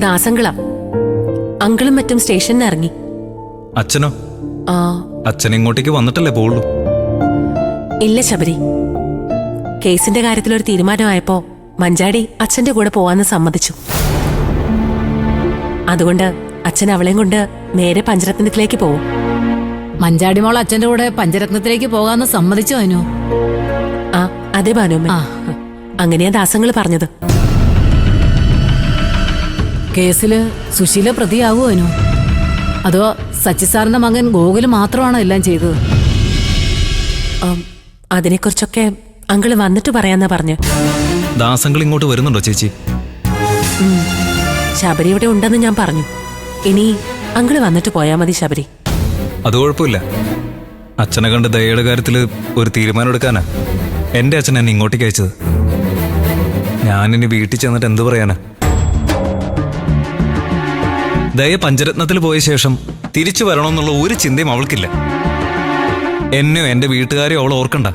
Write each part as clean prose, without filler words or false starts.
ദാസങ്കളാ. അങ്കിളും മറ്റും സ്റ്റേഷനിൽ ഇറങ്ങി. അച്ഛനോ? ആ, അച്ഛൻ ഇങ്ങോട്ടേക്ക് വന്നിട്ടല്ലേ പോവുള്ളൂ. ഇല്ല ശബരി. കേസിന്റെ കാര്യത്തിലൊരു തീരുമാനമായപ്പോ മഞ്ചാടി അച്ഛന്റെ കൂടെ പോവാന്ന് സമ്മതിച്ചു. അതുകൊണ്ട് അച്ഛൻ അവളെയും കൊണ്ട് നേരെ പഞ്ചരത്നത്തിലേക്ക് പോവും. മഞ്ചാടി മോൾ അച്ഛന്റെ കൂടെ പഞ്ചരത്നത്തിലേക്ക് പോകാന്ന് സമ്മതിച്ചോ അനു? ആ അതെ ഭാനുമ്മ, അങ്ങനെയാ ദാസങ്ങൾ പറഞ്ഞത്. കേസില് സുശീല പ്രതിയാവോ അനു? അതോ സച്ചിസാറിന്റെ മകൻ ഗോകുല് മാത്രമാണോ എല്ലാം ചെയ്തത്? അതിനെക്കുറിച്ചൊക്കെ അങ്കിള് വന്നിട്ട് പറയാന്നാ പറഞ്ഞു. ദാസങ്ങൾ ഇങ്ങോട്ട് വരുന്നുണ്ടോ ചേച്ചി? ശബരി ഇവിടെ ഉണ്ടെന്ന് ഞാൻ പറഞ്ഞു. ഇനി അങ്കിള് വന്നിട്ട് പോയാ മതി ശബരി. അത് കുഴപ്പമില്ല. അച്ഛനെ കണ്ട് ദയയുടെ കാര്യത്തില് ഒരു തീരുമാനം എടുക്കാനാ എന്റെ അച്ഛൻ എന്നെ ഇങ്ങോട്ടേക്ക് അയച്ചത്. ഞാനിനി വീട്ടിൽ ചെന്നിട്ട് എന്തു പറയാനാ? ദയ പഞ്ചരത്നത്തിൽ പോയ ശേഷം തിരിച്ചു വരണമെന്നുള്ള ഒരു ചിന്തയും അവൾക്കില്ല. എന്നെയോ എന്റെ വീട്ടുകാരെയോ അവൾ ഓർക്കണ്ട.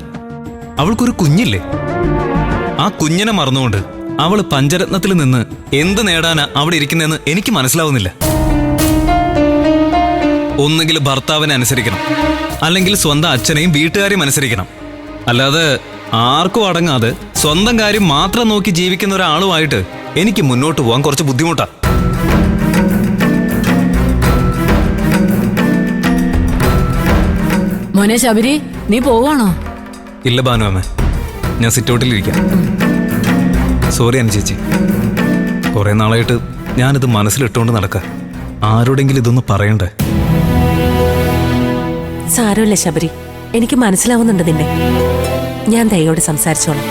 അവൾക്കൊരു കുഞ്ഞില്ലേ? ആ കുഞ്ഞിനെ മറന്നുകൊണ്ട് അവള് പഞ്ചരത്നത്തിൽ നിന്ന് എന്ത് നേടാനാ അവിടെ ഇരിക്കുന്നതെന്ന് എനിക്ക് മനസ്സിലാവുന്നില്ല. ഒന്നുകിൽ ഭർത്താവിനെ അനുസരിക്കണം, അല്ലെങ്കിൽ സ്വന്തം അച്ഛനെയും വീട്ടുകാരെയും അനുസരിക്കണം. അല്ലാതെ ആർക്കും അടങ്ങാതെ സ്വന്തം കാര്യം മാത്രം നോക്കി ജീവിക്കുന്ന ഒരാളുമായിട്ട് എനിക്ക് മുന്നോട്ട് പോകാൻ കുറച്ച് ബുദ്ധിമുട്ടാ. മോനെ ശബരി, നീ പോവാണോ? ഇല്ല ഭാനുവമ്മ, ഞാൻ സിറ്റൗട്ടിലിരിക്കാം. സോറി അനു ചേച്ചി, കുറെ നാളായിട്ട് ഞാനിത് മനസ്സിലിട്ടുകൊണ്ട് നടക്കാം. ആരോടെങ്കിലും ഇതൊന്ന് പറയണ്ടേ? സാരമില്ല ശബരി, എനിക്ക് മനസ്സിലാവുന്നുണ്ട് നിന്നെ. ഞാൻ ദയോട് സംസാരിച്ചോളാം.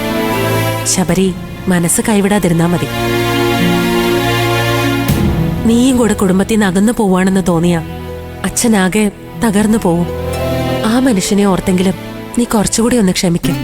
ശബരി മനസ്സ് കൈവിടാതിരുന്നാ മതി. നീയും കൂടെ കുടുംബത്തിൽ നിന്ന് അകന്നു പോവാണെന്ന് തോന്നിയ അച്ഛനാകെ തകർന്നു പോവും. ആ മനുഷ്യനെ ഓർത്തെങ്കിലും നീ കുറച്ചുകൂടി ഒന്ന് ക്ഷമിക്കും.